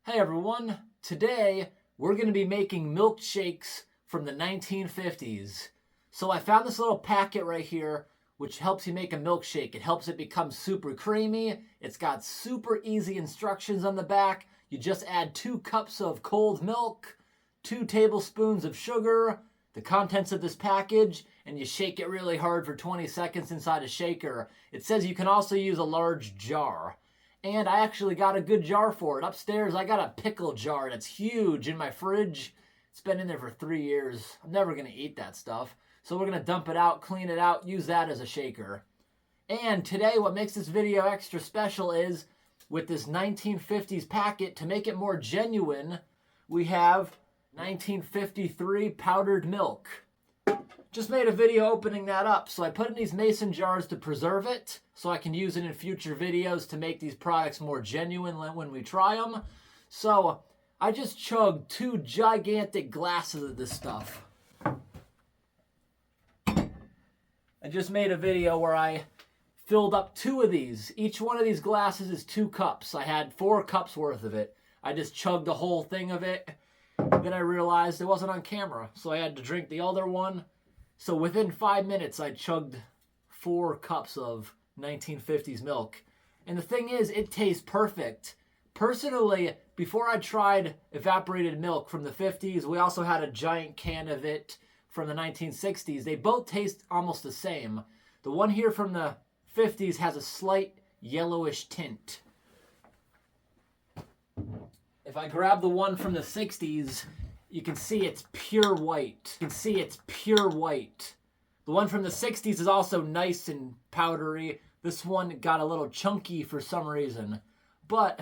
Hey everyone, today we're going to be making milkshakes from the 1950s. So I found this little packet right here which helps you make a milkshake. It helps it become super creamy. It's got super easy instructions on the back. You just add 2 cups of cold milk, 2 tablespoons of sugar, the contents of this package, and you shake it really hard for 20 seconds inside a shaker. It says you can also use a large jar. And I actually got a good jar for it. Upstairs, I got a pickle jar that's huge in my fridge. It's been in there for 3 years. I'm never going to eat that stuff. So we're going to dump it out, clean it out, use that as a shaker. And today, what makes this video extra special is, with this 1950s packet, to make it more genuine, we have 1953 powdered milk. Just made a video opening that up, so I put it in these mason jars to preserve it, so I can use it in future videos to make these products more genuine when we try them. So I just chugged 2 gigantic glasses of this stuff. I just made a video where I filled up 2 of these. Each one of these glasses is 2 cups. I had 4 cups worth of it. I just chugged the whole thing of it. Then I realized it wasn't on camera, so I had to drink the other one. So within 5 minutes, I chugged 4 cups of 1950s milk. And the thing is, it tastes perfect. Personally, before I tried evaporated milk from the 50s, we also had a giant can of it from the 1960s. They both taste almost the same. The one here from the 50s has a slight yellowish tint. If I grab the one from the 60s, you can see it's pure white. You can see it's pure white. The one from the 60s is also nice and powdery. This one got a little chunky for some reason, but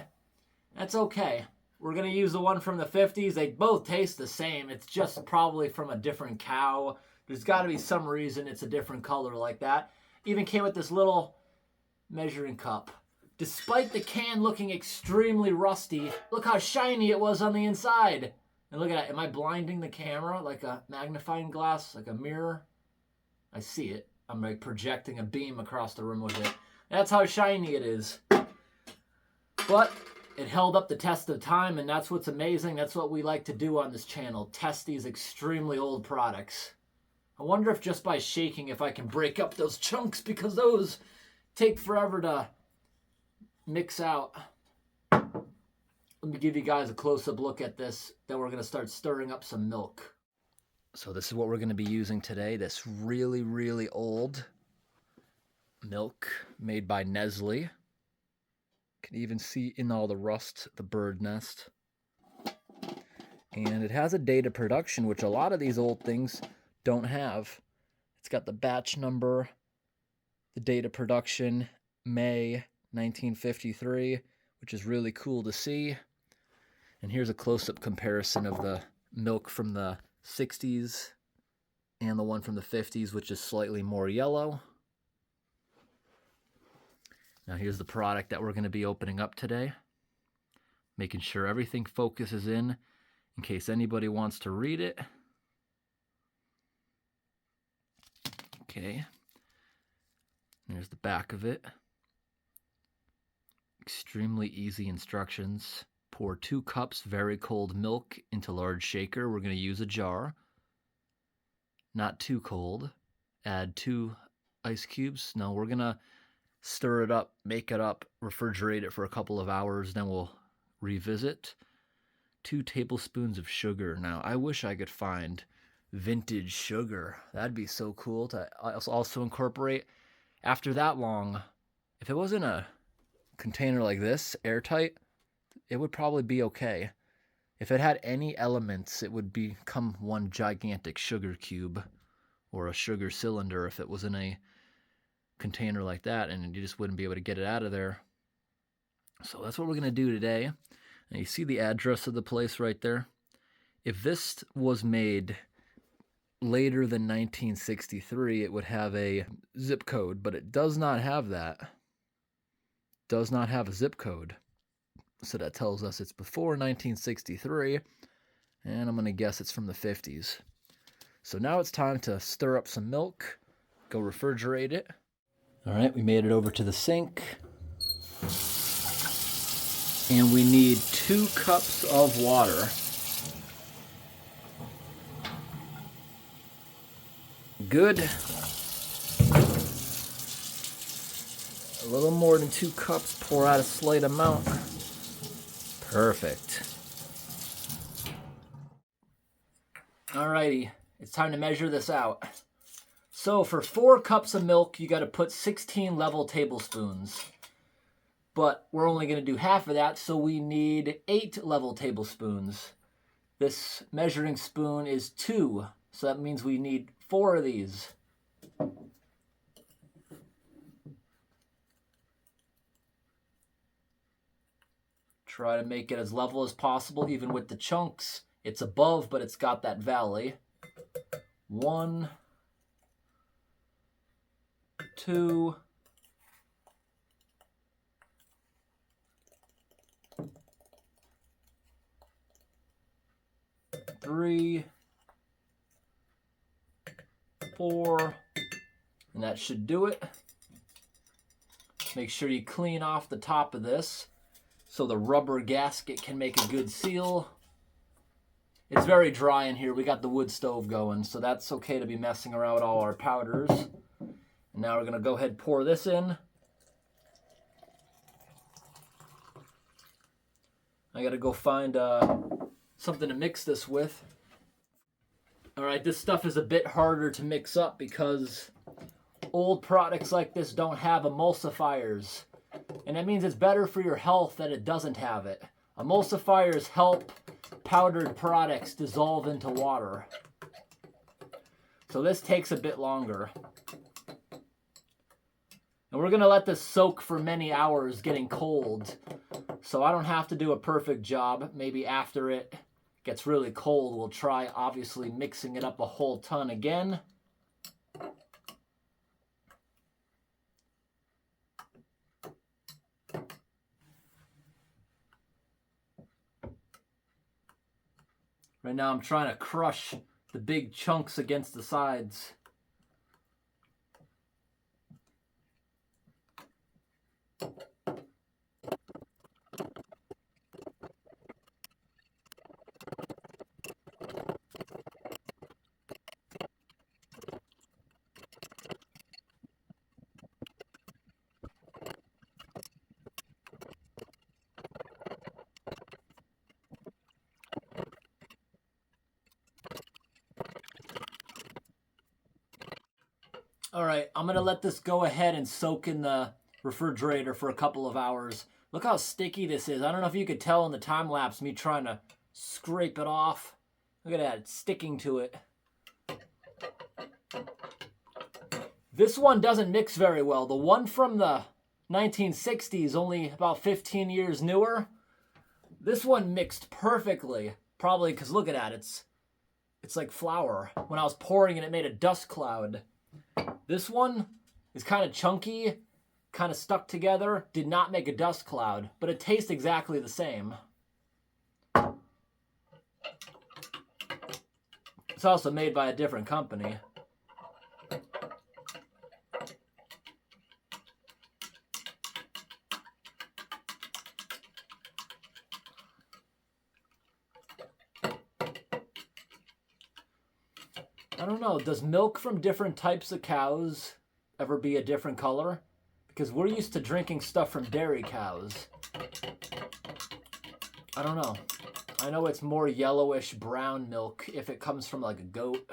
that's okay. We're going to use the one from the 50s. They both taste the same. It's just probably from a different cow. There's got to be some reason it's a different color like that. Even came with this little measuring cup. Despite the can looking extremely rusty, look how shiny it was on the inside. And look at that. Am I blinding the camera like a magnifying glass, like a mirror? I see it. I'm like projecting a beam across the room with it. That's how shiny it is. But it held up the test of time, and that's what's amazing. That's what we like to do on this channel, test these extremely old products. I wonder if just by shaking, if I can break up those chunks, because those take forever to mix out. Let me give you guys a close-up look at this. Then we're going to start stirring up some milk. So this is what we're going to be using today. This really, really old milk made by Nestle. You can even see in all the rust the bird nest. And it has a date of production, which a lot of these old things don't have. It's got the batch number, the date of production, May 1953, which is really cool to see. And here's a close-up comparison of the milk from the 60s and the one from the 50s, which is slightly more yellow. Now here's the product that we're going to be opening up today. Making sure everything focuses in case anybody wants to read it. Okay. There's the back of it. Extremely easy instructions. Pour 2 cups very cold milk into large shaker. We're going to use a jar. Not too cold. Add 2 ice cubes. Now we're going to stir it up, make it up, refrigerate it for a couple of hours, then we'll revisit. 2 tablespoons of sugar. Now I wish I could find vintage sugar. That'd be so cool to also incorporate. After that long, if it wasn't a container like this, airtight, it would probably be okay. If it had any elements, it would become one gigantic sugar cube or a sugar cylinder if it was in a container like that, and you just wouldn't be able to get it out of there. So that's what we're going to do today. And you see the address of the place right there. If this was made later than 1963, it would have a zip code, but it does not have that. Does not have a zip code. So that tells us it's before 1963, and I'm going to guess it's from the 50s. So now it's time to stir up some milk, go refrigerate it. All right, we made it over to the sink. And we need 2 cups of water. Good. A little more than 2 cups, pour out a slight amount. Perfect. Alrighty, it's time to measure this out. So for 4 cups of milk, you gotta put 16 level tablespoons. But we're only gonna do half of that, so we need 8 level tablespoons. This measuring spoon is 2, so that means we need 4 of these. Try to make it as level as possible, even with the chunks. It's above, but it's got that valley. 1, 2, 3, 4, and that should do it. Make sure you clean off the top of this so the rubber gasket can make a good seal. It's very dry in here. We got the wood stove going, so that's okay to be messing around with all our powders. And now we're going to go ahead and pour this in. I got to go find something to mix this with. Alright, this stuff is a bit harder to mix up because old products like this don't have emulsifiers. And that means it's better for your health that it doesn't have it. Emulsifiers help powdered products dissolve into water. So this takes a bit longer. And we're going to let this soak for many hours getting cold. So I don't have to do a perfect job. Maybe after it gets really cold, we'll try obviously mixing it up a whole ton again. Right now I'm trying to crush the big chunks against the sides. All right, I'm gonna let this go ahead and soak in the refrigerator for a couple of hours. Look how sticky this is. I don't know if you could tell in the time lapse me trying to scrape it off. Look at that, it's sticking to it. This one doesn't mix very well. The one from the 1960s, only about 15 years newer, this one mixed perfectly. Probably because look at that, it's like flour. When I was pouring it, it made a dust cloud. This one is kind of chunky, kind of stuck together, did not make a dust cloud, but it tastes exactly the same. It's also made by a different company. I don't know, does milk from different types of cows ever be a different color? Because we're used to drinking stuff from dairy cows. I don't know. I know it's more yellowish brown milk if it comes from like a goat.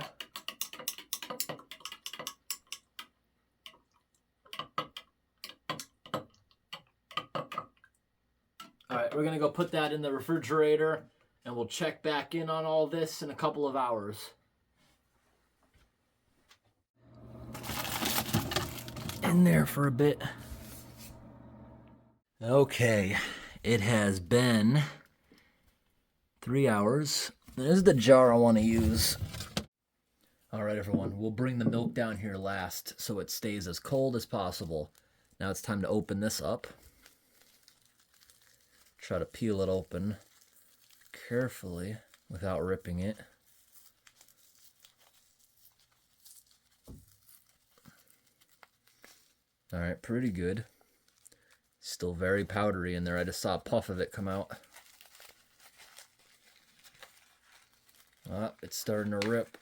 Alright, we're gonna go put that in the refrigerator and we'll check back in on all this in a couple of hours. In there for a bit. Okay, it has been 3 hours. This is the jar I want to use. All right, everyone, we'll bring the milk down here last so it stays as cold as possible. Now it's time to open this up. Try to peel it open carefully without ripping it. All right, pretty good. Still very powdery in there. I just saw a puff of it come out. It's starting to rip.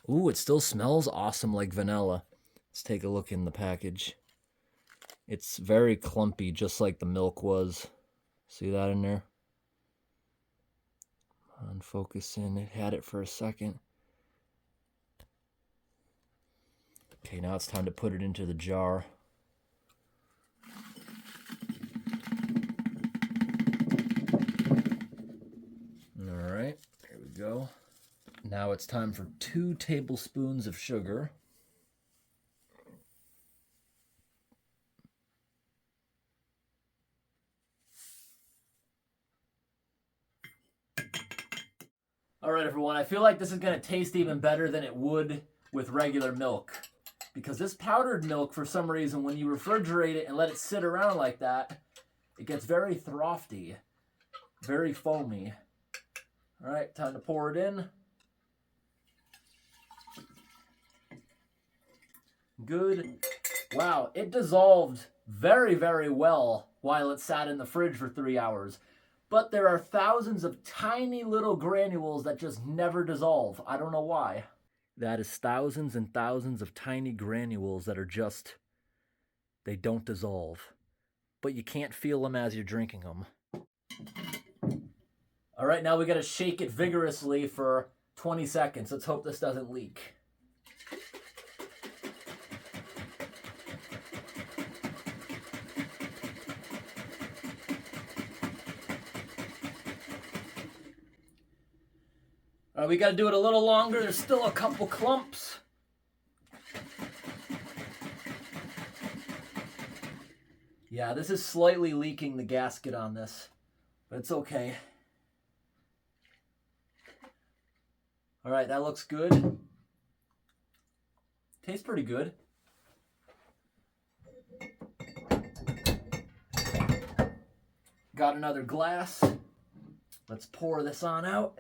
Ooh, it still smells awesome like vanilla. Let's take a look in the package. It's very clumpy, just like the milk was. See that in there? Unfocus in. It had it for a second. Okay, now it's time to put it into the jar. All right, here we go. Now it's time for 2 tablespoons of sugar. All right, everyone, I feel like this is going to taste even better than it would with regular milk. Because this powdered milk, for some reason, when you refrigerate it and let it sit around like that, it gets very frothy, very foamy. All right, time to pour it in. Good. Wow, it dissolved very, very well while it sat in the fridge for 3 hours. But there are thousands of tiny little granules that just never dissolve. I don't know why. That is thousands and thousands of tiny granules that are just, they don't dissolve. But you can't feel them as you're drinking them. All right, now we gotta shake it vigorously for 20 seconds. Let's hope this doesn't leak. We got to do it a little longer. There's still a couple clumps. Yeah, this is slightly leaking the gasket on this, but it's okay. All right, that looks good. Tastes pretty good. Got another glass. Let's pour this on out.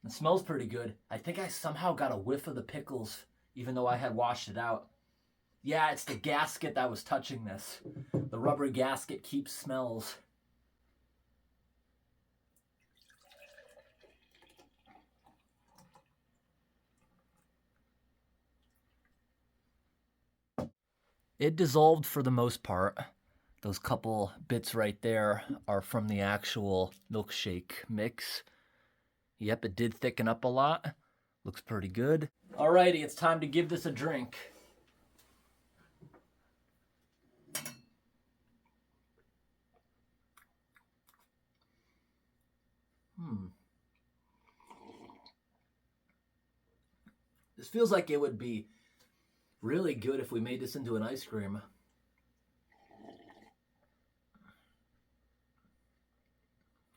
It smells pretty good. I think I somehow got a whiff of the pickles, even though I had washed it out. Yeah, it's the gasket that was touching this. The rubber gasket keeps smells. It dissolved for the most part. Those couple bits right there are from the actual milkshake mix. Yep, it did thicken up a lot. Looks pretty good. Alrighty, it's time to give this a drink. This feels like it would be really good if we made this into an ice cream.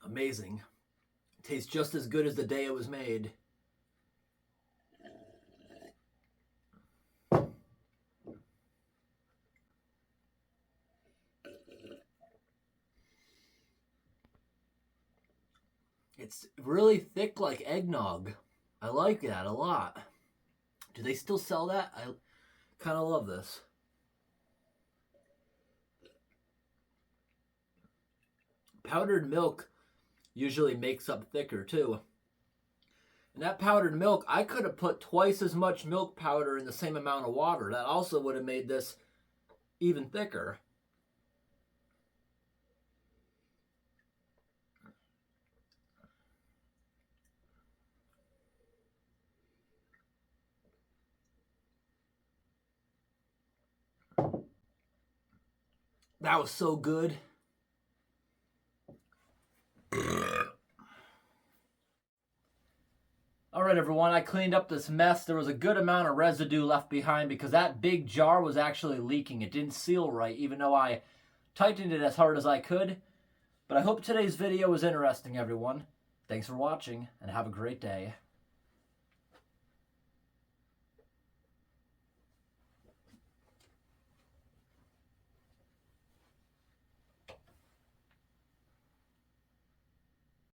Amazing. Tastes just as good as the day it was made. It's really thick like eggnog. I like that a lot. Do they still sell that? I kind of love this. Powdered milk usually makes up thicker too. And that powdered milk, I could have put twice as much milk powder in the same amount of water. That also would have made this even thicker. That was so good. All right, everyone, I cleaned up this mess. There was a good amount of residue left behind because that big jar was actually leaking. It didn't seal right, even though I tightened it as hard as I could. But I hope today's video was interesting, everyone. Thanks for watching, and have a great day.